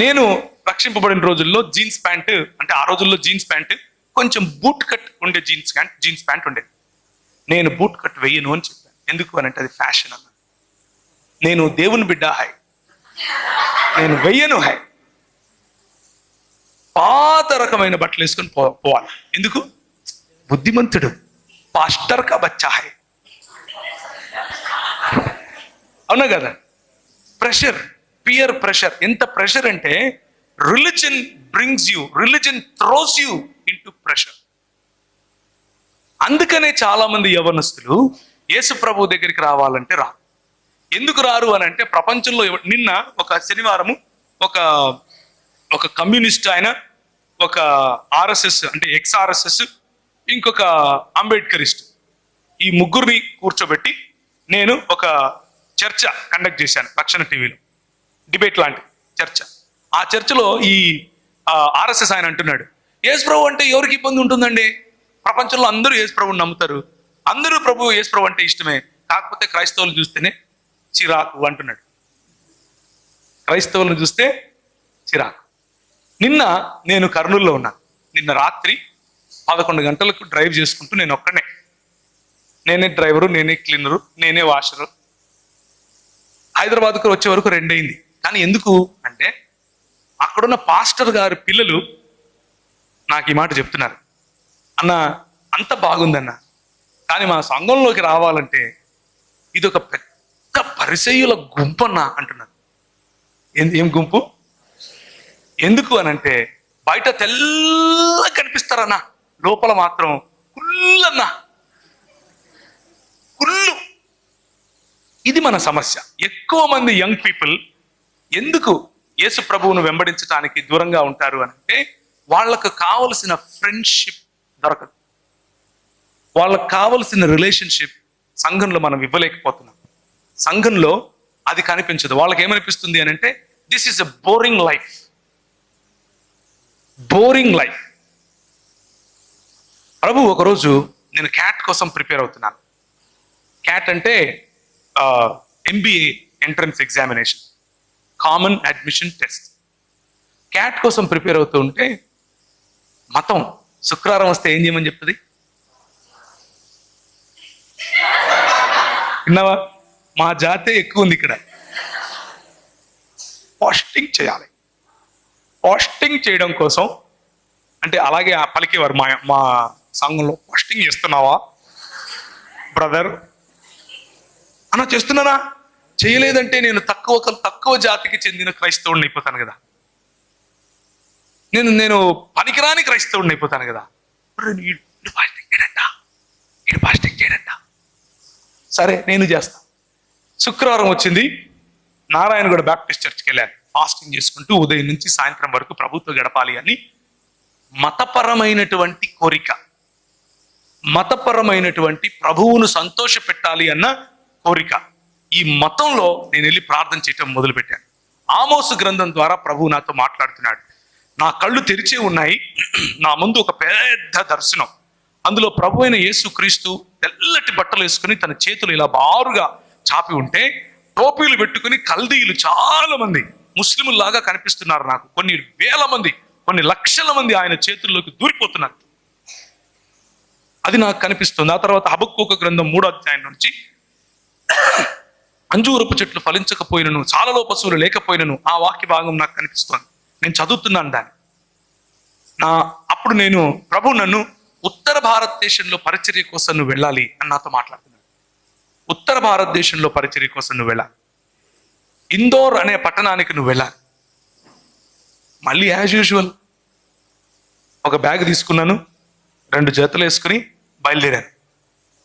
నేను రక్షింపబడిన రోజుల్లో జీన్స్ ప్యాంట్, అంటే ఆ రోజుల్లో జీన్స్ ప్యాంట్ కొంచెం బూట్ కట్ ఉండే జీన్స్ ప్యాంట్ ఉండేది. నేను బూట్ కట్ వెయ్యను అని చెప్పాను. ఎందుకు అని అంటే అది ఫ్యాషన్ అన్న. నేను దేవుని బిడ్డ నేను వెయ్యను పాత రకమైన బట్టలు వేసుకొని పోవాలి. ఎందుకు? బుద్ధిమంతుడు పాస్టర్ కా బచ్చా అవునా కదా? Pressure, peer pressure. ఎంత ప్రెషర్ అంటే religion throws you into pressure. అందుకనే చాలా మంది యవనస్తులు యేసు ప్రభు దగ్గరికి రావాలంటే రారు. ఎందుకు రారు అని అంటే ప్రపంచంలో నిన్న ఒక శనివారము ఒక కమ్యూనిస్ట్ ఆయన, ఒక ఆర్ఎస్ఎస్ అంటే ఎక్స్ఆర్ఎస్ఎస్, ఇంకొక అంబేద్కరిస్ట్, ఈ ముగ్గురిని కూర్చోబెట్టి నేను ఒక చర్చ కండక్ట్ చేశాను రక్షణ టీవీలో, డిబేట్ లాంటి చర్చ. ఆ చర్చలో ఈ ఆర్ఎస్ఎస్ ఆయన అంటున్నాడు, యేసు ప్రభు అంటే ఎవరికి ఇబ్బంది ఉంటుందండి? ప్రపంచంలో అందరూ యేసు ప్రభుని నమ్ముతారు, అందరూ యేసు ప్రభు అంటే ఇష్టమే, కాకపోతే క్రైస్తవులు చూస్తేనే చిరాకు అంటున్నాడు. క్రైస్తవులను చూస్తే చిరాకు. నిన్న నేను కర్నూలులో ఉన్నాను. నిన్న రాత్రి 11 గంటలకు డ్రైవ్ చేసుకుంటూ నేను ఒక్కనే, నేనే డ్రైవరు, నేనే క్లీనరు, నేనే వాషరు. హైదరాబాద్కు వచ్చే వరకు 2 అయింది. కానీ ఎందుకు అంటే అక్కడున్న పాస్టర్ గారి పిల్లలు నాకు ఈ మాట చెప్తున్నారు, అన్న అంత బాగుందన్న, కానీ మా సంఘంలోకి రావాలంటే ఇది ఒక పెద్ద పరిసయ్యుల గుంపన్న అంటున్నారు. ఏం గుంపు? ఎందుకు అనంటే బయట తెల్ల కనిపిస్తారన్నా, లోపల మాత్రం కుళ్ళన్నా, కుళ్ళు. ఇది మన సమస్య. ఎక్కువ మంది యంగ్ పీపుల్ ఎందుకు యేసు ప్రభువును వెంబడించడానికి దూరంగా ఉంటారు అనంటే వాళ్ళకు కావలసిన ఫ్రెండ్షిప్ దొరకదు, వాళ్ళకు కావలసిన రిలేషన్షిప్ సంఘంలో మనం ఇవ్వలేకపోతున్నాం. సంఘంలో అది కనిపించదు. వాళ్ళకి ఏమనిపిస్తుంది అని అంటే this is a boring life. Prabhu ఒకరోజు నేను క్యాట్ కోసం ప్రిపేర్ అవుతున్నాను. క్యాట్ అంటే MBA entrance examination, common admission test. CAT కోసం ప్రిపేర్ అవుతూ ఉంటే మతం శుక్రవారం వస్తే ఏం చేయమని చెప్తుంది? విన్నావా? మా జాతే ఎక్కువ ఉంది ఇక్కడ. ఫాస్టింగ్ చేయాలి. ఫాస్టింగ్ చేయడం కోసం అంటే అలాగే పలికేవారు మా సంఘంలో, ఫాస్టింగ్ చేస్తున్నావా బ్రదర్ అన్న? చేస్తున్నానా? చేయలేదంటే నేను తక్కువ జాతికి చెందిన క్రైస్తవుడిని అయిపోతాను కదా, నేను పనికిరాని క్రైస్తవుడిని అయిపోతాను కదా. ఫాస్టింగ్ చేయడంట. సరే నేను చేస్తా. శుక్రవారం వచ్చింది, నారాయణగూడ బ్యాప్టిస్ట్ చర్చ్కి వెళ్ళాను. ఫాస్టింగ్ చేసుకుంటూ ఉదయం నుంచి సాయంత్రం వరకు ప్రభుత్వం గడపాలి అని మతపరమైనటువంటి కోరిక, మతపరమైనటువంటి ప్రభువును సంతోష పెట్టాలి అన్న కోరిక. ఈ మతంలో నేను వెళ్ళి ప్రార్థన చేయటం మొదలుపెట్టాను. ఆమోసు గ్రంథం ద్వారా ప్రభువు నాతో మాట్లాడుతున్నాడు. నా కళ్ళు తెరిచే ఉన్నాయి. నా ముందు ఒక పెద్ద దర్శనం. అందులో ప్రభు అయిన యేసు క్రీస్తు తెల్లటి బట్టలు వేసుకుని తన చేతులు ఇలా బారుగా చాపి ఉంటే, టోపీలు పెట్టుకుని కల్దీయులు చాలా మంది ముస్లింలాగా కనిపిస్తున్నారు నాకు. కొన్ని వేల మంది, కొన్ని లక్షల మంది ఆయన చేతుల్లోకి దూరిపోతున్నారు. అది నాకు కనిపిస్తుంది. ఆ తర్వాత హబక్కూకు గ్రంథం 3వ అధ్యాయం నుంచి అంజూరపు చెట్లు ఫలించకపోయినను, చాలలో పశువులు లేకపోయినను, ఆ వాక్య భాగం నాకు కనిపిస్తోంది. నేను చదువుతున్నాను దాన్ని. అప్పుడు నేను ప్రభు నన్ను ఉత్తర భారతదేశంలో పరిచర్య కోసం నువ్వు వెళ్ళాలి అని నాతో మాట్లాడుతున్నాడు. ఉత్తర భారతదేశంలో పరిచర్య కోసం నువ్వు వెళ్ళాలి, ఇందోర్ అనే పట్టణానికి నువ్వు వెళ్ళాలి. మళ్ళీ యాజ్ యూజువల్ ఒక బ్యాగ్ తీసుకున్నాను, 2 జతలు వేసుకుని బయలుదేరాను.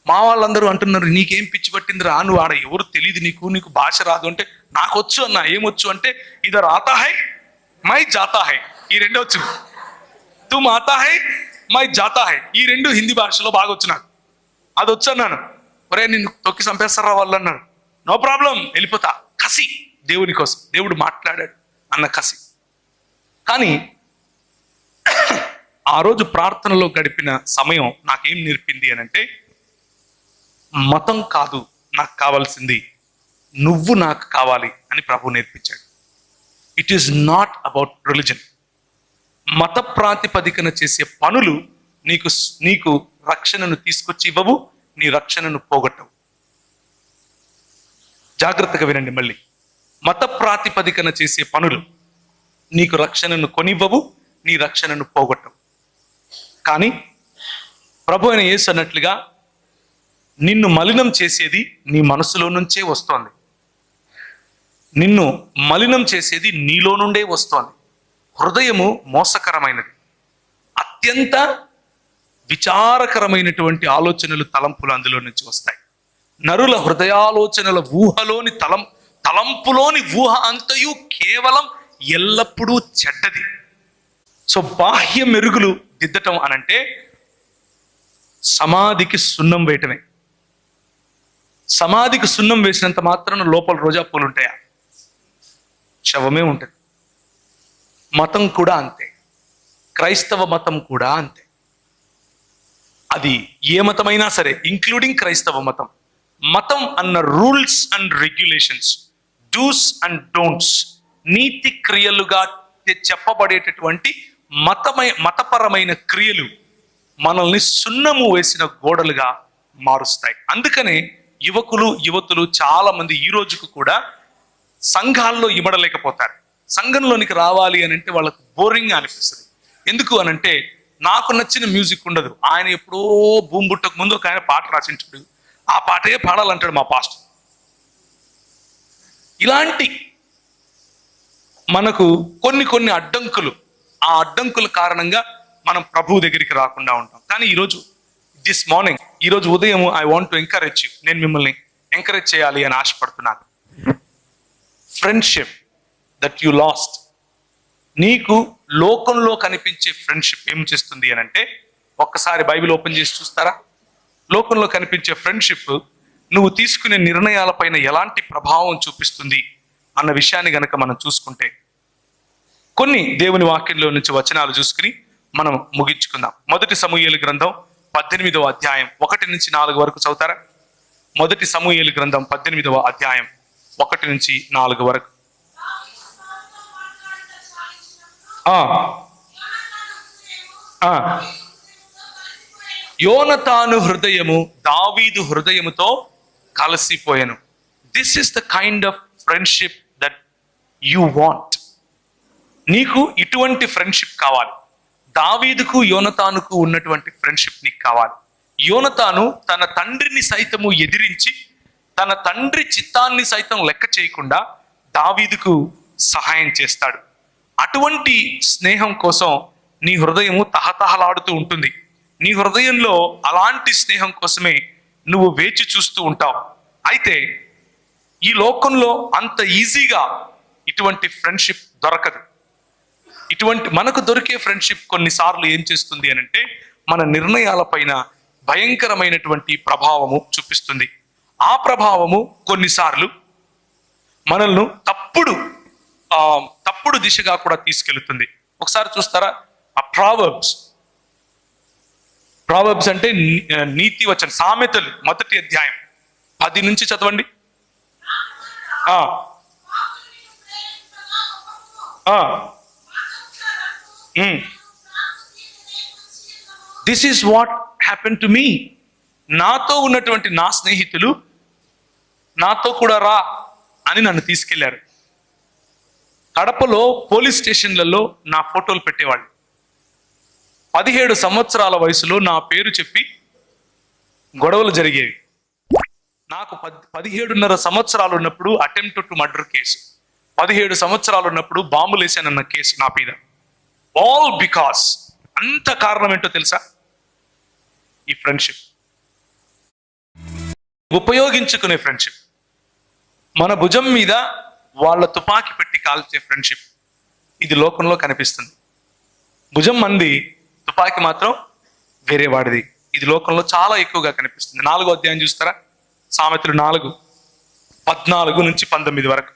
మా వాళ్ళందరూ అంటున్నారు, నీకేం పిచ్చి పట్టింది రా, నువ్వు ఆడ ఎవరు తెలియదు, నీకు భాష రాదు అంటే, నాకు వచ్చు అన్న. ఏమొచ్చు అంటే ఇదర్ ఆతా హై మై జాతా హై, ఈ 2 వచ్చు. తుమ్ ఆతా హై మై జాతా హై, ఈ 2 హిందీ భాషలో బాగా వచ్చు నాకు. అది వచ్చు అన్నాను. ఒరే నిన్ను తొక్కి చంపేస్తారా వాళ్ళు అన్నారు. నో ప్రాబ్లం, వెళ్ళిపోతా. కసి, దేవుని కోసం, దేవుడు మాట్లాడాడు అన్న కసి. కానీ ఆ రోజు ప్రార్థనలో గడిపిన సమయం నాకేం నేర్పింది అని అంటే, మతం కాదు నాకు కావాల్సింది, నువ్వు నాకు కావాలి అని ప్రభు నేర్పించాడు. It is not about religion. మత ప్రాతిపదికన చేసే పనులు నీకు నీకు రక్షణను తీసుకొచ్చి ఇవ్వవు, నీ రక్షణను పోగొట్టవు. జాగ్రత్తగా వినండి మళ్ళీ. మత ప్రాతిపదికన చేసే పనులు నీకు రక్షణను కొనివ్వవు, నీ రక్షణను పోగొట్టవు. కానీ ప్రభు అయిన యేసు అన్నట్లుగా నిన్ను మలినం చేసేది నీ మనసులో నుంచే వస్తోంది. నిన్ను మలినం చేసేది నీలో నుండే వస్తోంది. హృదయము మోసకరమైనది. అత్యంత విచారకరమైనటువంటి ఆలోచనలు, తలంపులు అందులో నుంచి వస్తాయి. నరుల హృదయాలోచనల ఊహలోని తలంపులోని ఊహ అంతయు కేవలం ఎల్లప్పుడూ చెడ్డది. సో బాహ్య మెరుగులు దిద్దటం అనంటే సమాధికి సున్నం వేయటమే. సమాధికి సున్నం వేసినంత మాత్రాన లోపల రోజా పూలు ఉంటాయా? శవమే ఉంటుంది. మతం కూడా అంతే. క్రైస్తవ మతం కూడా అంతే. అది ఏ మతమైనా సరే, ఇంక్లూడింగ్ క్రైస్తవ మతం. మతం అన్న rules and regulations, do's and don'ts, నీతి క్రియలుగా చెప్పబడేటటువంటి మతపరమైన క్రియలు మనల్ని సున్నము వేసిన గోడలుగా మారుస్తాయి. అందుకనే యువతులు చాలా మంది ఈ రోజుకు కూడా సంఘాల్లో ఇమడలేకపోతారు. సంఘంలోనికి రావాలి అని అంటే వాళ్ళకు బోరింగ్ అనిపిస్తుంది. ఎందుకు అనంటే నాకు నచ్చిన మ్యూజిక్ ఉండదు. ఆయన ఎప్పుడో భూమి పుట్టక ముందు ఒక ఆయన పాట రాసింటాడు, ఆ పాటే పాడాలంటాడు మా పాస్టర్. ఇలాంటి మనకు కొన్ని అడ్డంకులు, ఆ అడ్డంకుల కారణంగా మనం ప్రభువు దగ్గరికి రాకుండా ఉంటాం. కానీ ఈరోజు ఉదయం I want to encourage you. నేను మిమ్మల్ని ఎంకరేజ్ చేయాలి అని ఆశపడుతున్నాను. ఫ్రెండ్షిప్ దట్ యు లాస్ట్, నీకు లోకంలో కనిపించే ఫ్రెండ్షిప్ ఏం చేస్తుంది అని అంటే, ఒక్కసారి బైబిల్ ఓపెన్ చేసి చూస్తారా? లోకంలో కనిపించే ఫ్రెండ్షిప్ నువ్వు తీసుకునే నిర్ణయాలపైన ఎలాంటి ప్రభావం చూపిస్తుంది అన్న విషయాన్ని గనక మనం చూసుకుంటే, కొన్ని దేవుని వాక్యంలో నుంచి వచనాలు చూసుకుని మనం ముగించుకుందాం. 1 సమూయేలు గ్రంథం 18వ అధ్యాయం 1 నుంచి 4 వరకు చదువుతారా? 1 సమూయేలు గ్రంథం 18వ అధ్యాయం 1 నుంచి 4 వరకు. యోనతాను హృదయము దావీదు హృదయముతో కలిసిపోయాను. This is the kind of friendship that you want. నీకు ఇటువంటి ఫ్రెండ్షిప్ కావాలి. దావీదుకు యోనతానుకు ఉన్నటువంటి ఫ్రెండ్షిప్ నీకు కావాలి. యోనతాను తన తండ్రిని సైతము ఎదిరించి, తన తండ్రి చిత్తాన్ని సైతం లెక్క చేయకుండా దావీదుకు సహాయం చేస్తాడు. అటువంటి స్నేహం కోసం నీ హృదయము తహతహలాడుతూ ఉంటుంది. నీ హృదయంలో అలాంటి స్నేహం కోసమే నువ్వు వేచి చూస్తూ ఉంటావు. అయితే ఈ లోకంలో అంత ఈజీగా ఇటువంటి ఫ్రెండ్షిప్ దొరకదు. ఇటువంటి మనకు దొరికే ఫ్రెండ్షిప్ కొన్నిసార్లు ఏం చేస్తుంది అని అంటే, మన నిర్ణయాలపైన భయంకరమైనటువంటి ప్రభావము చూపిస్తుంది. ఆ ప్రభావము కొన్నిసార్లు మనల్ని తప్పుడు దిశగా కూడా తీసుకెళ్తుంది. ఒకసారి చూస్తారా, ఆ ప్రావర్బ్స్ అంటే నీతి వచనం, సామెతలు 1వ అధ్యాయం 10 నుంచి చదవండి. This is what happen to me. నాతో ఉన్నటువంటి నా స్నేహితులు నాతో కూడా రా అని నన్ను తీసుకెళ్లారు. కడపలో పోలీస్ స్టేషన్లలో నా ఫోటోలు పెట్టేవాళ్ళు. 17 సంవత్సరాల వయసులో నా పేరు చెప్పి గొడవలు జరిగేవి. నాకు 17.5 సంవత్సరాలు ఉన్నప్పుడు అటెంప్ట్ టు మర్డర్ కేసు, 17 సంవత్సరాలు ఉన్నప్పుడు బాంబులు వేసానన్న కేసు నా మీద. ఆల్ బికాస్, అంత కారణం ఏంటో తెలుసా? ఈ ఫ్రెండ్షిప్, ఉపయోగించుకునే ఫ్రెండ్షిప్. మన భుజం మీద వాళ్ళ తుపాకీ పెట్టి కాల్చే ఫ్రెండ్షిప్ ఇది లోకంలో కనిపిస్తుంది. భుజం మంది, తుపాకీ మాత్రం వేరే వాడిది. ఇది లోకంలో చాలా ఎక్కువగా కనిపిస్తుంది. 4వ అధ్యాయం చూస్తారా? సామెతలు 4:14 నుంచి 19 వరకు.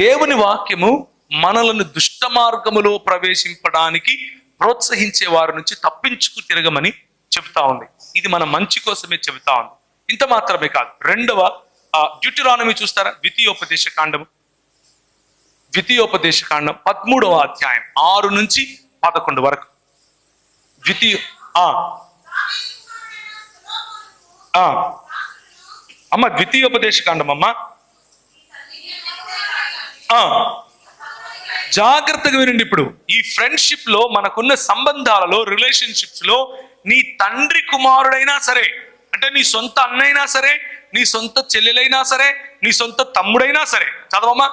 దేవుని వాక్యము మనలను దుష్ట మార్గములో ప్రవేశింపడానికి ప్రోత్సహించే వారి నుంచి తప్పించుకు తిరగమని చెబుతా ఉంది. ఇది మన మంచి కోసమే చెబుతా ఉంది. ఇంత మాత్రమే కాదు, రెండవ డ్యూటెరానమీ చూస్తారా, ద్వితీయోపదేశ కాండం 13వ అధ్యాయం 6 నుంచి 11 వరకు. ద్వితీయోపదేశ కాండం అమ్మా, జాగ్రత్తగా వినండి. ఇప్పుడు ఈ ఫ్రెండ్షిప్ లో, మనకున్న సంబంధాలలో, రిలేషన్షిప్స్ లో, నీ తండ్రి కుమారుడైనా సరే, అంటే నీ సొంత అన్నైనా సరే, నీ సొంత చెల్లెలైనా సరే, నీ సొంత తమ్ముడైనా సరే, చదవమ్మా.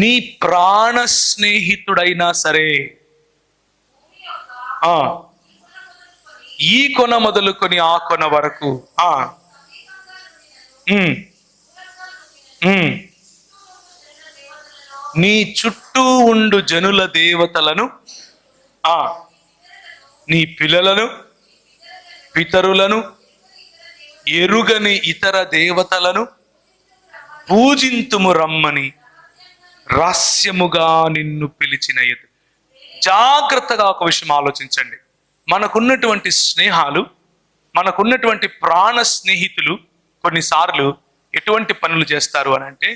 నీ ప్రాణ స్నేహితుడైనా సరే, ఈ కొన మొదలుకొని ఆ కొన వరకు, నీ చుట్టూ ఉండు జనుల దేవతలను, నీ పిల్లలను, పితరులను, ఎరుగని ఇతర దేవతలను పూజింతుము రమ్మని రహస్యముగా నిన్ను పిలిచిన ఎదు. జాగ్రత్తగా ఒక విషయం ఆలోచించండి. మనకున్నటువంటి స్నేహాలు, మనకున్నటువంటి ప్రాణ స్నేహితులు కొన్నిసార్లు ఎటువంటి పనులు చేస్తారు అని అంటే,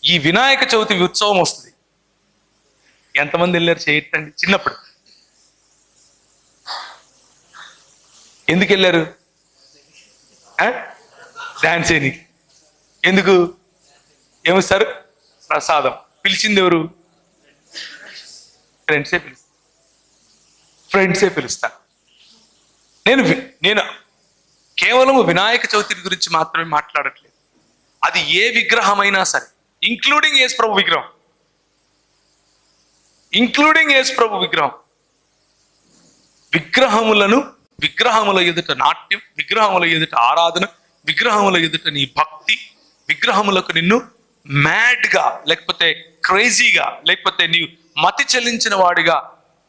ఈ వినాయక చవితి ఉత్సవం వస్తుంది. ఎంతమంది వెళ్ళారు చేయటండి చిన్నప్పుడు? ఎందుకు వెళ్ళారు? డాన్స్ చేయడానికి. ఎందుకు? ఏమిస్తారు? ప్రసాదం. పిలిచింది ఎవరు? ఫ్రెండ్సే పిలుస్తారు. నేను కేవలం వినాయక చవితి గురించి మాత్రమే మాట్లాడట్లేదు. అది ఏ విగ్రహమైనా సరే, ఇంక్లూడింగ్ యేసు ప్రభు విగ్రహం, విగ్రహముల ఎదుట నాట్యం, విగ్రహముల ఎదుట ఆరాధన, విగ్రహముల ఎదుట నీ భక్తి, విగ్రహములకు నిన్ను మ్యాడ్గా, లేకపోతే క్రేజీగా, లేకపోతే నీవు మతి చెల్లించిన వాడిగా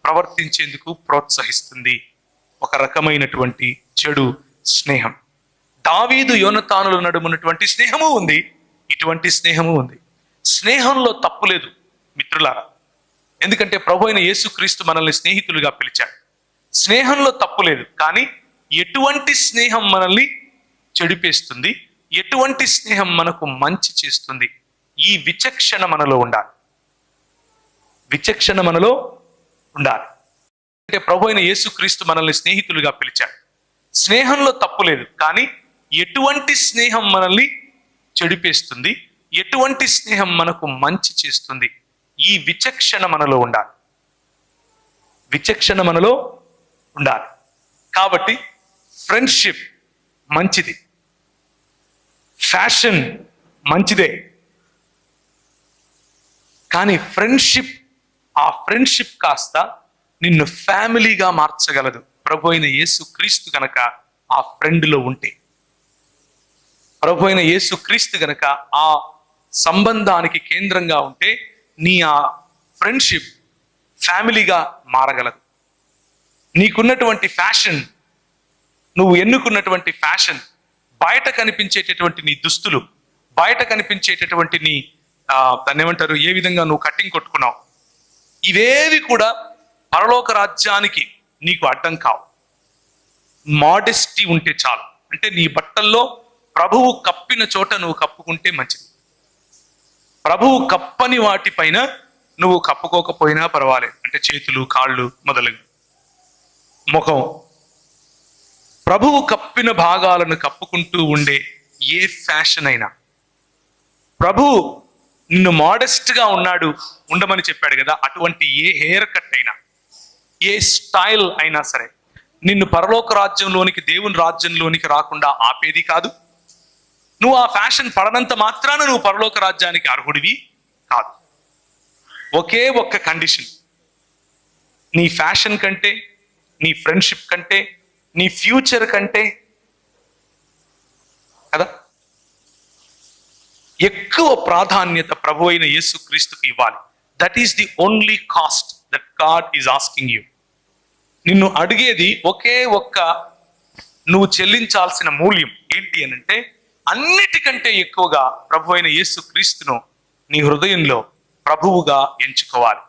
ప్రవర్తించేందుకు ప్రోత్సహిస్తుంది. ఒక రకమైనటువంటి చెడు స్నేహం. దావీదు యోనతానుల నడుమున్నటువంటి స్నేహము ఉంది, ఇటువంటి స్నేహము ఉంది. స్నేహంలో తప్పు లేదు మిత్రులారా, ఎందుకంటే ప్రభు అయిన యేసుక్రీస్తు మనల్ని స్నేహితులుగా పిలిచాడు. స్నేహంలో తప్పు లేదు. కానీ ఎటువంటి స్నేహం మనల్ని చెడిపేస్తుంది, ఎటువంటి స్నేహం మనకు మంచి చేస్తుంది, ఈ విచక్షణ మనలో ఉండాలి. అంటే ప్రభు అయిన యేసుక్రీస్తు మనల్ని స్నేహితులుగా పిలిచాడు. స్నేహంలో తప్పు లేదు. కానీ ఎటువంటి స్నేహం మనల్ని చెడిపేస్తుంది, ఎటువంటి స్నేహం మనకు మంచి చేస్తుంది, ఈ విచక్షణ మనలో ఉండాలి. కాబట్టి ఫ్రెండ్షిప్ మంచిది, ఫ్యాషన్ మంచిదే. కానీ ఆ ఫ్రెండ్షిప్ కాస్త నిన్ను ఫ్యామిలీగా మార్చగలదు ప్రభు అయిన యేసుక్రీస్తు గనక ఆ ఫ్రెండ్లో ఉంటే. ప్రభు అయిన యేసుక్రీస్తు గనక ఆ సంబంధానికి కేంద్రంగా ఉంటే, నీ ఆ ఫ్రెండ్షిప్ ఫ్యామిలీగా మారగలదు. నీకున్నటువంటి ఫ్యాషన్, నువ్వు ఎన్నుకున్నటువంటి ఫ్యాషన్, బయట కనిపించేటటువంటి నీ దుస్తులు, బయట కనిపించేటటువంటి నీ దాన్ని ఏమంటారు, ఏ విధంగా నువ్వు కట్టింగ్ కొట్టుకున్నావు, ఇవేవి కూడా పరలోక రాజ్యానికి నీకు అడ్డం కావు. మోడెస్టీ ఉంటే చాలు. అంటే నీ బట్టల్లో ప్రభువు కప్పిన చోట నువ్వు కప్పుకుంటే మంచిది. ప్రభువు కప్పని వాటిపైన నువ్వు కప్పుకోకపోయినా పర్వాలేదు. అంటే చేతులు, కాళ్ళు మొదలగు, ముఖం, ప్రభువు కప్పిన భాగాలను కప్పుకుంటూ ఉండే ఏ ఫ్యాషన్ అయినా, ప్రభువు నిన్ను మోడెస్ట్గా ఉండమని చెప్పాడు కదా, అటువంటి ఏ హెయిర్ కట్ అయినా, ఏ స్టైల్ అయినా సరే నిన్ను పరలోక రాజ్యంలోనికి, దేవుని రాజ్యంలోనికి రాకుండా ఆపేది కాదు. నువ్వు ఆ ఫ్యాషన్ పడనంత మాత్రాన నువ్వు పరలోక రాజ్యానికి అర్హుడివి కాదు. ఒకే ఒక్క కండిషన్, నీ ఫ్యాషన్ కంటే, నీ ఫ్రెండ్షిప్ కంటే, నీ ఫ్యూచర్ కంటే కదా ఎక్కువ ప్రాధాన్యత ప్రభు అయిన యేసుక్రీస్తుకి ఇవ్వాలి. That is the only cost that God is asking you. నిన్ను అడిగేది ఒకే ఒక్క నువ్వు చెల్లించాల్సిన మూల్యం ఏంటి అని అంటే, అన్నిటికంటే ఎక్కువగా ప్రభు అయిన యేసు క్రీస్తును నీ హృదయంలో ప్రభువుగా ఎంచుకోవాలి.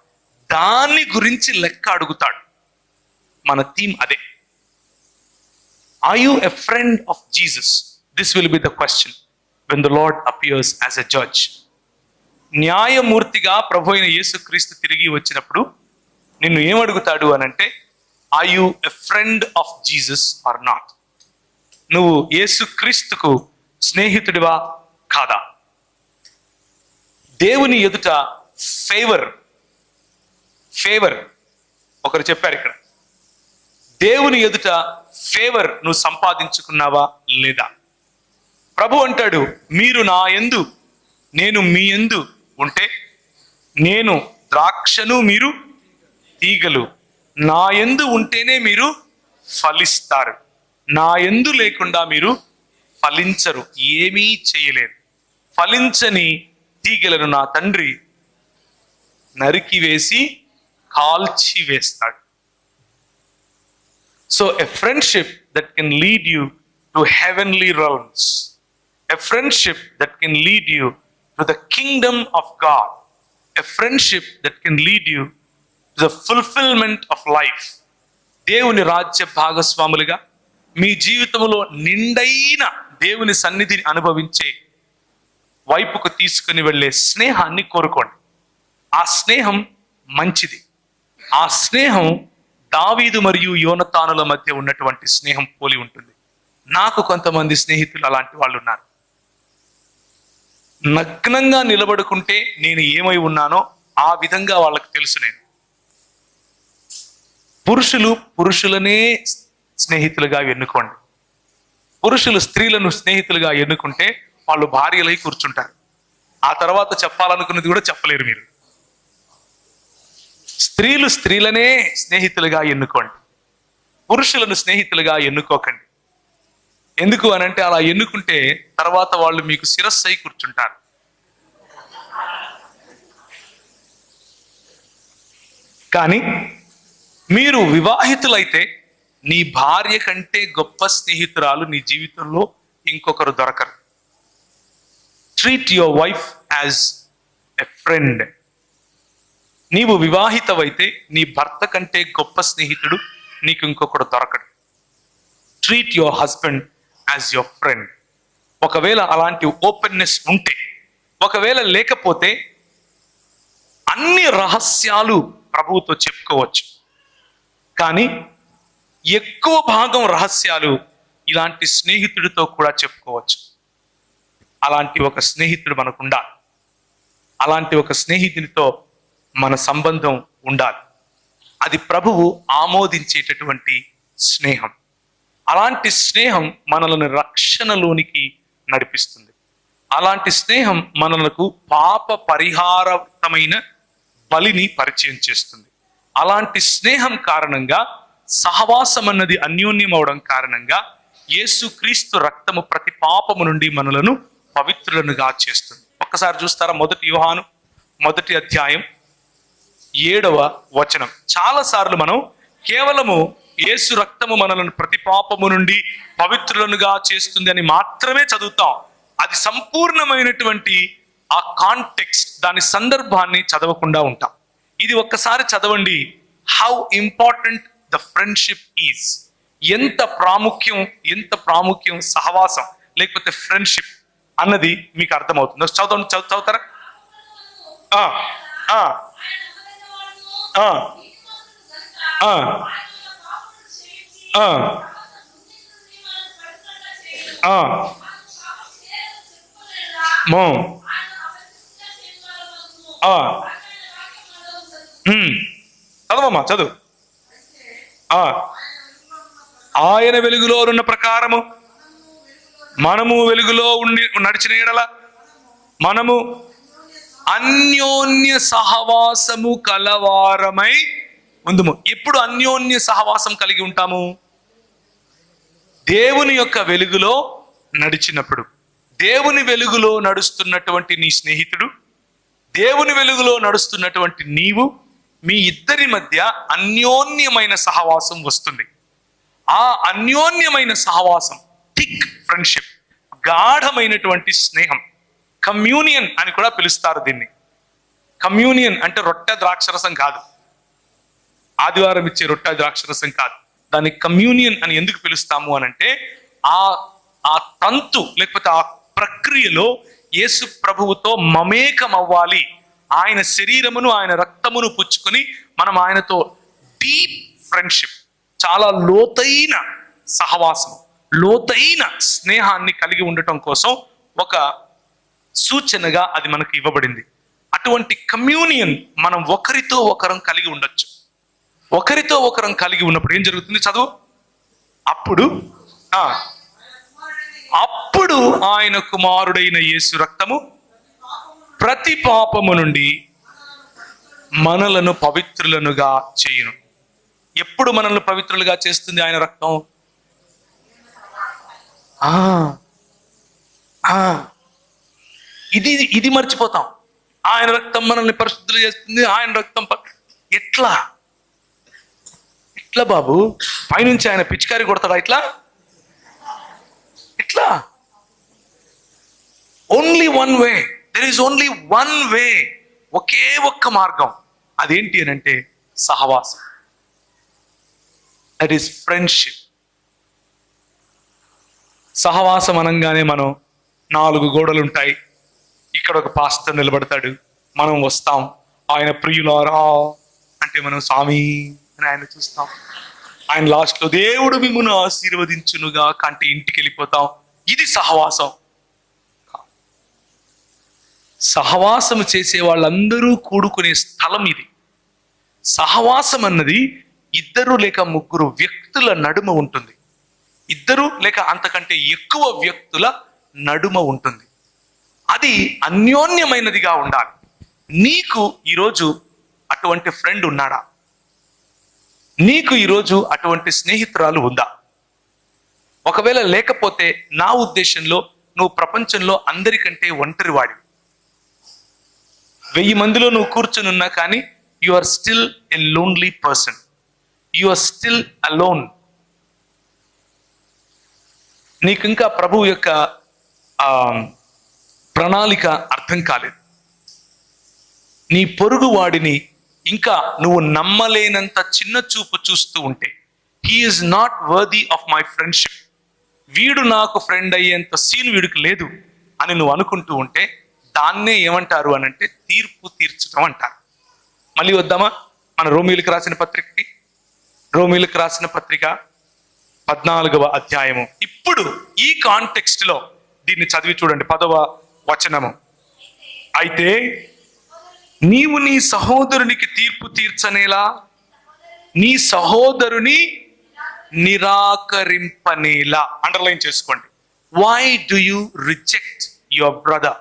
దాని గురించి లెక్క అడుగుతాడు. మన థీమ్ అదే. Are you a friend of Jesus? This will be the question when the Lord appears as a judge. న్యాయమూర్తిగా ప్రభు అయిన యేసు క్రీస్తు తిరిగి వచ్చినప్పుడు నిన్ను ఏమడుగుతాడు అనంటే, are you a friend of Jesus or not? నువ్వు యేసు క్రీస్తుకు స్నేహితుడివా కాదా? దేవుని ఎదుట ఫేవర్ ఒకరు చెప్పారు ఇక్కడ, దేవుని ఎదుట ఫేవర్ నువ్వు సంపాదించుకున్నావా లేదా? ప్రభు అంటాడు, మీరు నా యందు నేను మీ యందు ఉంటే, నేను ద్రాక్షను మీరు తీగలు, నా యందు ఉంటేనే మీరు ఫలిస్తారు, నా యందు లేకుండా మీరు ఫలించరు, ఏమీ చేయలేరు. ఫలించని తీగలను నా తండ్రి నరికి వేసి కాల్చి వేస్తాడు. So a friendship that can lead you to heavenly realms, a friendship that can lead you to the kingdom of God, a friendship that can lead you to the fulfillment of life. దేవుని రాజ్య భాగస్వాములుగా మీ జీవితంలో నిండైన దేవుని సన్నిధిని అనుభవించే వైపుకు తీసుకుని వెళ్ళే స్నేహాన్ని కోరుకోండి. ఆ స్నేహం మంచిది. ఆ స్నేహం దావీదు మరియు యోనతానుల మధ్య ఉన్నటువంటి స్నేహం పోలి ఉంటుంది. నాకు కొంతమంది స్నేహితులు అలాంటి వాళ్ళు ఉన్నారు. నగ్నంగా నిలబడుకుంటే నేను ఏమై ఉన్నానో ఆ విధంగా వాళ్ళకి తెలుసు. నేను పురుషులు పురుషులనే స్నేహితులుగా ఎన్నుకోండి. పురుషులు స్త్రీలను స్నేహితులుగా ఎన్నుకుంటే వాళ్ళు భార్యలై కూర్చుంటారు. ఆ తర్వాత చెప్పాలనుకున్నది కూడా చెప్పలేరు మీరు. స్త్రీలు స్త్రీలనే స్నేహితులుగా ఎన్నుకోండి, పురుషులను స్నేహితులుగా ఎన్నుకోకండి. ఎందుకు అనంటే, అలా ఎన్నుకుంటే తర్వాత వాళ్ళు మీకు శిరస్సు అయి కూర్చుంటారు. కానీ మీరు వివాహితులైతే నీ భార్య కంటే గొప్ప స్నేహితురాలు నీ జీవితంలో ఇంకొకరు దొరకరు. Treat your wife as a friend. నీవు వివాహితవైతే నీ భర్త కంటే గొప్ప స్నేహితుడు నీకు ఇంకొకడు దొరకడు. Treat your husband as your friend. ఒకవేళ అలాంటి ఓపెన్నెస్ ఉంటే, ఒకవేళ లేకపోతే అన్ని రహస్యాలు ప్రభువుతో చెప్పుకోవచ్చు. కానీ ఎక్కువ భాగం రహస్యాలు ఇలాంటి స్నేహితుడితో కూడా చెప్పుకోవచ్చు. అలాంటి ఒక స్నేహితుడు మనకు ఉండాలి. అలాంటి ఒక స్నేహితునితో మన సంబంధం ఉండాలి. అది ప్రభువు ఆమోదించేటటువంటి స్నేహం. అలాంటి స్నేహం మనలను రక్షణలోనికి నడిపిస్తుంది. అలాంటి స్నేహం మనలకు పాప పరిహారమైన బలిని పరిచయం చేస్తుంది. అలాంటి స్నేహం కారణంగా, సహవాసం అన్నది అన్యోన్యం అవడం కారణంగా యేసుక్రీస్తు రక్తము ప్రతి పాపము నుండి మనలను పవిత్రులనుగా చేస్తుంది. ఒక్కసారి చూస్తారా, 1 యోహాను 1వ అధ్యాయం 7వ వచనం. చాలా సార్లు మనం కేవలము యేసు రక్తము మనలను ప్రతి పాపము నుండి పవిత్రులనుగా చేస్తుంది అని మాత్రమే చదువుతాం. అది సంపూర్ణమైనటువంటి ఆ కాంటెక్స్ట్, దాని సందర్భాన్ని చదవకుండా ఉంటాం. ఇది ఒక్కసారి చదవండి. How important the friendship is. ఎంత ప్రాముఖ్యం సహవాసం లేకపోతే ఫ్రెండ్షిప్ అన్నది మీకు అర్థమవుతుంది. చదువుతారా? చదవమ్మా, చదువు. ఆయన వెలుగులో ఉన్న ప్రకారము మనము వెలుగులో ఉండి నడిచిన ఎడల మనము అన్యోన్య సహవాసము కలవారమై ఉందుము. ఎప్పుడు అన్యోన్య సహవాసం కలిగి ఉంటాము? దేవుని యొక్క వెలుగులో నడిచినప్పుడు. దేవుని వెలుగులో నడుస్తున్నటువంటి నీ స్నేహితుడు, దేవుని వెలుగులో నడుస్తున్నటువంటి నీవు, మీ ఇద్దరి మధ్య అన్యోన్యమైన సహవాసం వస్తుంది. ఆ అన్యోన్యమైన సహవాసం, థిక్ ఫ్రెండ్షిప్, గాఢమైనటువంటి స్నేహం, కమ్యూనియన్ అని కూడా పిలుస్తారు దీన్ని. కమ్యూనియన్ అంటే రొట్టె ద్రాక్షరసం కాదు, ఆదివారం ఇచ్చే రొట్టె ద్రాక్షరసం కాదు. దాన్ని కమ్యూనియన్ అని ఎందుకు పిలుస్తాము అనంటే ఆ తంతు లేకపోతే ఆ ప్రక్రియలో యేసు ప్రభువుతో మమేకం అవ్వాలి. ఆయన శరీరమును ఆయన రక్తమును పుచ్చుకొని మనం ఆయనతో డీప్ ఫ్రెండ్షిప్, చాలా లోతైన సహవాసం, లోతైన స్నేహాన్ని కలిగి ఉండటం కోసం ఒక సూచనగా అది మనకు ఇవ్వబడింది. అటువంటి కమ్యూనియన్ మనం ఒకరితో ఒకరం కలిగి ఉండొచ్చు. ఒకరితో ఒకరం కలిగి ఉన్నప్పుడు ఏం జరుగుతుంది? చదువు. అప్పుడు ఆయన కుమారుడైన యేసు రక్తము ప్రతి పాపము నుండి మనలను పవిత్రులనుగా చేయును. ఎప్పుడు మనల్ని పవిత్రులుగా చేస్తుంది ఆయన రక్తం? ఇది మర్చిపోతాం. ఆయన రక్తం మనల్ని పరిశుద్ధులు చేస్తుంది. ఆయన రక్తం ఎట్లా బాబు? పైనుంచి ఆయన పిచికారి కొడతాడా? ఇట్లా only one way. There is only one way. ఒకే ఒక్క మార్గం. అదేంటి అని అంటే సహవాసం. That is friendship. సహవాసం అనగానే మనం 4 గోడలు ఉంటాయి. ఇక్కడ ఒక పాస్టర్ నిలబడతాడు, మనం వస్తాం. ఆయన ప్రియులారా అంటే మనం స్వామి అని ఆయన చూస్తాం. ఆయన లాస్ట్లో దేవుడు మిమ్మును ఆశీర్వదించునుగా కంటే ఇంటికి వెళ్ళిపోతాం. ఇది సహవాసం. సహవాసం చేసే వాళ్ళందరూ కూడుకునే స్థలం ఇది. సహవాసం అన్నది 2 లేక 3 వ్యక్తుల నడుమ ఉంటుంది. 2 లేక అంతకంటే ఎక్కువ వ్యక్తుల నడుమ ఉంటుంది. అది అన్యోన్యమైనదిగా ఉండాలి. నీకు ఈరోజు అటువంటి ఫ్రెండ్ ఉన్నాడా? నీకు ఈరోజు అటువంటి స్నేహితురాలు ఉందా? ఒకవేళ లేకపోతే నా ఉద్దేశంలో నువ్వు ప్రపంచంలో అందరికంటే ఒంటరివాడి. 1000 మందిలో నువ్వు కూర్చుని ఉన్నా కానీ you are still a lonely person. You are still alone. నీకు ఇంకా ప్రభువు యొక్క ప్రణాళిక అర్థం కాలేదు. నీ పొరుగు వాడిని ఇంకా నువ్వు నమ్మలేనంత చిన్న చూపు చూస్తూ ఉంటే, he is not worthy of my friendship, వీడు నాకు ఫ్రెండ్ అయ్యేంత సీన్ వీడికి లేదు అని నువ్వు అనుకుంటూ ఉంటే దాన్నే ఏమంటారు అనంటే తీర్పు తీర్చడం అంటారు. మళ్ళీ వద్దామా మన రోమీయులకు రాసిన పత్రికకి? రోమీయులకు రాసిన పత్రిక 14వ అధ్యాయము. ఇప్పుడు ఈ కాంటెక్స్ట్ లో దీన్ని చదివి చూడండి. 10వ వచనము. అయితే నీవు నీ సహోదరునికి తీర్పు తీర్చనేలా, నీ సహోదరుని నిరాకరింపనేలా. అండర్లైన్ చేసుకోండి. Why do you reject your brother?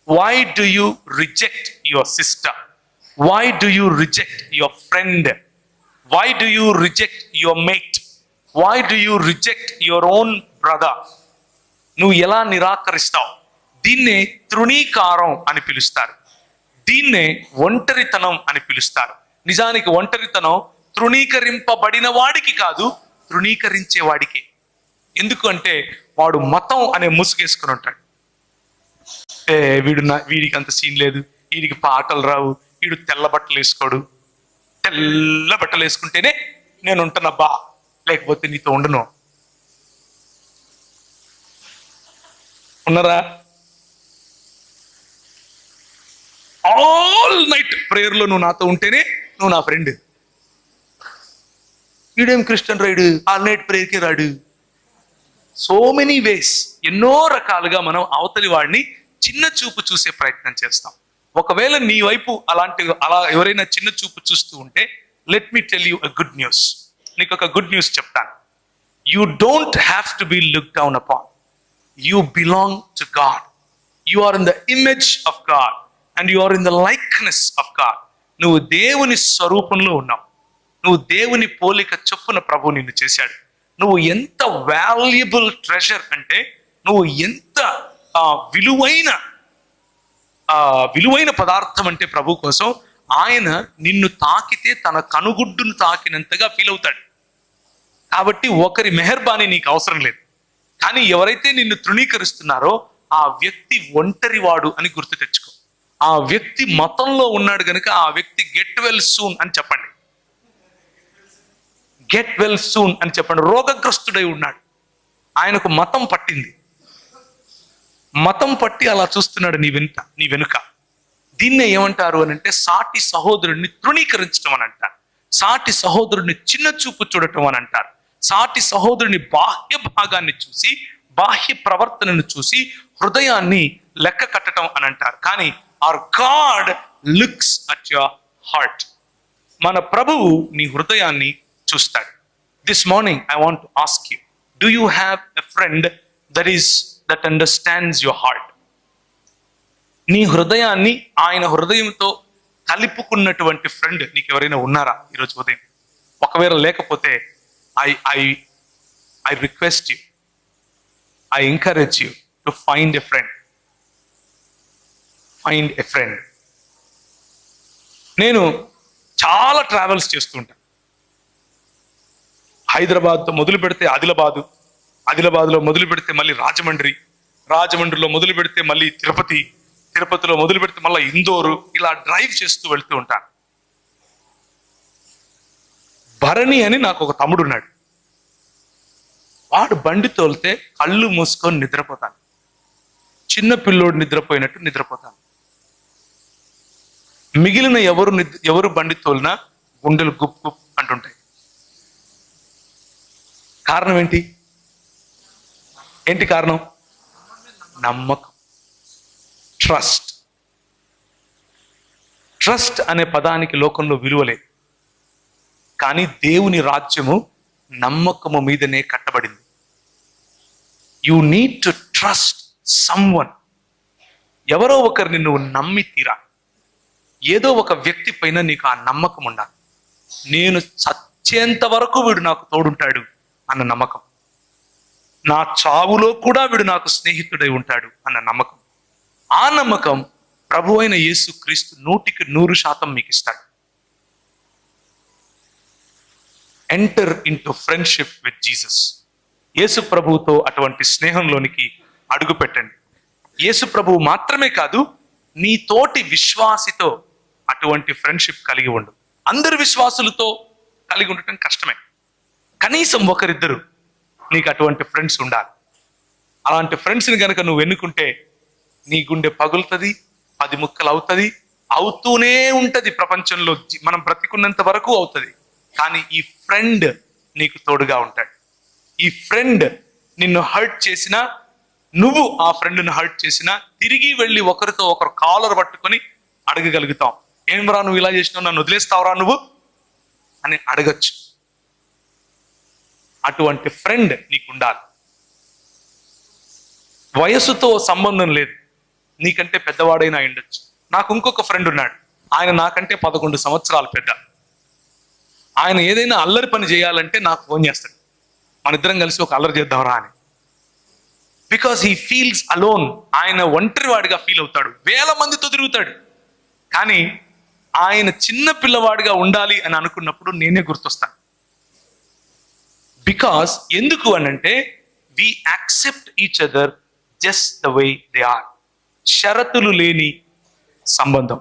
Why do you reject your sister? Why do you reject your friend? Why do you reject your mate? Why do you reject your own brother? నువ్వు ఎలా నిరాకరిస్తావు? దీన్నే తృణీకారం అని పిలుస్తారు. దీన్నే ఒంటరితనం అని పిలుస్తారు. నిజానికి ఒంటరితనం తృణీకరింపబడిన వాడికి కాదు, తృణీకరించే వాడికి. ఎందుకు అంటే వాడు మతం అనే ముసుగేసుకుని ఉంటాడు. వీడికి అంత సీన్ లేదు, వీడికి పాటలు రావు, వీడు తెల్ల బట్టలు వేసుకోడు, తెల్ల బట్టలు వేసుకుంటేనే నేను ఉంటానబ్బా, లేకపోతే నీతో ఉండను. ఉన్నారా? ఆల్ నైట్ ప్రేయర్లో నువ్వు నాతో ఉంటేనే నువ్వు నా ఫ్రెండ్. వీడేం క్రిస్టియన్ రాడు, ఆల్ నైట్ ప్రేయర్కి రాడు. సో మెనీ వేస్, ఎన్నో రకాలుగా మనం అవతలి వాడిని చిన్న చూపు చూసే ప్రయత్నం చేస్తాం. ఒకవేళ నీ వైపు అలా ఎవరైనా చిన్న చూపు చూస్తూ ఉంటే, let me tell you a good news. నీకు ఒక గుడ్ న్యూస్ చెప్తాను. You don't have to be look down upon. You belong to God. You are in the image of God and you are in the likeness of God. నువ్వు దేవుని స్వరూపంలో ఉన్నావు. నువ్వు దేవుని పోలిక చొప్పున ప్రభు నిన్ను చేశాడు. నువ్వు ఎంత వాల్యుబుల్ ట్రెజర్ అంటే, నువ్వు ఎంత విలువైన పదార్థం అంటే ప్రభు కోసం ఆయన నిన్ను తాకితే తన కనుగుడ్డును తాకినంతగా ఫీల్ అవుతాడు. కాబట్టి ఒకరి మెహర్బానీ నీకు అవసరం లేదు. కానీ ఎవరైతే నిన్ను తృణీకరిస్తున్నారో ఆ వ్యక్తి ఒంటరివాడు అని గుర్తు తెచ్చుకో. ఆ వ్యక్తి మతంలో ఉన్నాడు కనుక ఆ వ్యక్తి గెట్ వెల్ సూన్ అని చెప్పండి. గెట్ వెల్ సూన్ అని చెప్పండి. రోగగ్రస్తుడై ఉన్నాడు, ఆయనకు మతం పట్టింది. మతం పట్టి అలా చూస్తున్నాడు నీ వెనుక. దీన్నే ఏమంటారు అని అంటే సాటి సహోదరుడిని తృణీకరించడం అని అంటారు. సాటి సహోదరుడిని చిన్న చూపు చూడటం అని అంటారు. సాటి సహోదరుని బాహ్య భాగాన్ని చూసి, బాహ్య ప్రవర్తనను చూసి హృదయాన్ని లెక్క కట్టడం అని అంటారు. కానీ our God looks at your heart. మన ప్రభువు నీ హృదయాన్ని చూస్తాడు. This morning I want to ask you, do you have a friend that understands your heart? నీ హృదయాన్ని ఆయన హృదయంతో కలుపుకున్నటువంటి ఫ్రెండ్ నీకు ఎవరైనా ఉన్నారా ఈరోజు ఉదయం? ఒకవేళ లేకపోతే I request you, I encourage you to find a friend. Find a friend. నేను చాలా ట్రావెల్స్ చేస్తుంటా. హైదరాబాద్తో మొదలు పెడితే ఆదిలాబాద్లో మొదలు పెడితే మళ్ళీ రాజమండ్రిలో మొదలు పెడితే మళ్ళీ తిరుపతిలో మొదలు పెడితే మళ్ళీ ఇందోరు, ఇలా డ్రైవ్ చేస్తూ వెళ్తూ ఉంటాను. భరణి అని నాకు ఒక తమ్ముడు ఉన్నాడు. వాడు బండి తోలితే కళ్ళు మూసుకొని నిద్రపోతాను. చిన్న పిల్లోడు నిద్రపోయినట్టు నిద్రపోతాను. మిగిలిన ఎవరు బండి తోలినా గుండెలు గుప్ గుప్ అంటుంటాయి. కారణం ఏంటి కారణం? నమ్మకం. ట్రస్ట్ అనే పదానికి లోకంలో విలువ లేదు. కానీ దేవుని రాజ్యము నమ్మకము మీదనే కట్టబడింది. You need to trust someone. ఎవరో ఒకరిని నువ్వు నమ్మి తీరా. ఏదో ఒక వ్యక్తి పైన నీకు ఆ నమ్మకం ఉండాలి. నేను చచ్చేంత వరకు వీడు నాకు తోడుంటాడు అన్న నమ్మకం. నా చావులో కూడా వీడు నాకు స్నేహితుడై ఉంటాడు అన్న నమ్మకం. ఆ నమ్మకం ప్రభు అయిన యేసు క్రీస్తు 100% మీకు ఇస్తాడు. Enter into friendship with Jesus. యేసు ప్రభువుతో అటువంటి స్నేహంలోనికి అడుగు పెట్టండి. యేసు ప్రభువు మాత్రమే కాదు, నీ తోటి విశ్వాసితో అటువంటి ఫ్రెండ్షిప్ కలిగి ఉండు. అందరు విశ్వాసులతో కలిగి ఉండటం కష్టమే. కనీసం ఒకరిద్దరు నీకు అటువంటి ఫ్రెండ్స్ ఉండాలి. అలాంటి ఫ్రెండ్స్ని కనుక నువ్వు ఎన్నుకుంటే నీ గుండె పగులుతుంది, 10 ముక్కలు అవుతుంది, అవుతూనే ఉంటది. ప్రపంచంలో మనం బ్రతికున్నంత వరకు అవుతుంది. కానీ ఈ ఫ్రెండ్ నీకు తోడుగా ఉంటాడు. ఈ ఫ్రెండ్ నిన్ను హర్ట్ చేసినా, నువ్వు ఆ ఫ్రెండ్ని హర్ట్ చేసినా తిరిగి వెళ్ళి ఒకరితో ఒకరు కాలర్ పట్టుకొని అడగగలుగుతాం. ఏం రా నువ్వు ఇలా చేసినావు, నన్ను వదిలేస్తావురా నువ్వు అని అడగచ్చు. అటువంటి ఫ్రెండ్ నీకు ఉండాలి. వయసుతో సంబంధం లేదు. నీకంటే పెద్దవాడైనా ఉండొచ్చు. నాకు ఇంకొక ఫ్రెండ్ ఉన్నాడు. ఆయన నాకంటే 11 సంవత్సరాలు పెద్ద. ఆయన ఏదైనా అల్లరి పని చేయాలంటే నాకు ఫోన్ చేస్తాడు. మన ఇద్దరం కలిసి ఒక అల్లరి చేద్దాంరా అని. Because he feels alone. ఆయన ఒంటరివాడిగా ఫీల్ అవుతాడు. 1000 మందితో తిరుగుతాడు. కానీ ఆయన చిన్న పిల్లవాడిగా ఉండాలి అని అనుకున్నప్పుడు నేనే గుర్తొస్తాను. బికాస్ ఎందుకు అనంటే we accept each other just the way they are. షరతులు లేని సంబంధం.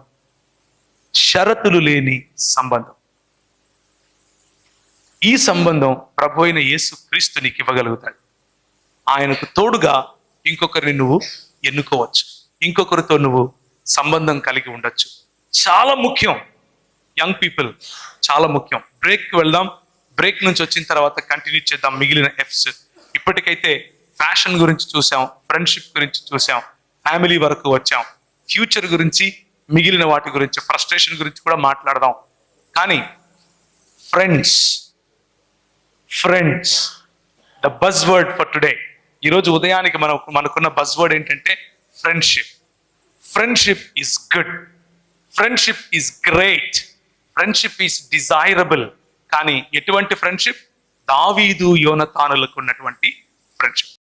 ఈ సంబంధం ప్రభు అయిన యేసు క్రీస్తు నీకు ఇవ్వగలుగుతాడు. ఆయనకు తోడుగా ఇంకొకరిని నువ్వు ఎన్నుకోవచ్చు. ఇంకొకరితో నువ్వు సంబంధం కలిగి ఉండొచ్చు. చాలా ముఖ్యం. యంగ్ పీపుల్ చాలా ముఖ్యం. బ్రేక్కి వెళ్దాం. బ్రేక్ నుంచి వచ్చిన తర్వాత కంటిన్యూ చేద్దాం మిగిలిన ఎఫ్స్. ఇప్పటికైతే ఫ్యాషన్ గురించి చూసాం, ఫ్రెండ్షిప్ గురించి చూసాం, ఫ్యామిలీ వరకు వచ్చాం. ఫ్యూచర్ గురించి, మిగిలిన వాటి గురించి, ఫ్రస్ట్రేషన్ గురించి కూడా మాట్లాడదాం. కానీ friends the buzz word for today. ఈరోజు ఉదయానికి మనకున్న బజ్ వర్డ్ ఏంటంటే friendship is good, friendship is great, friendship is desirable. కానీ ఎటువంటి ఫ్రెండ్షిప్? దావీదు యోనతానులకు ఉన్నటువంటి ఫ్రెండ్షిప్.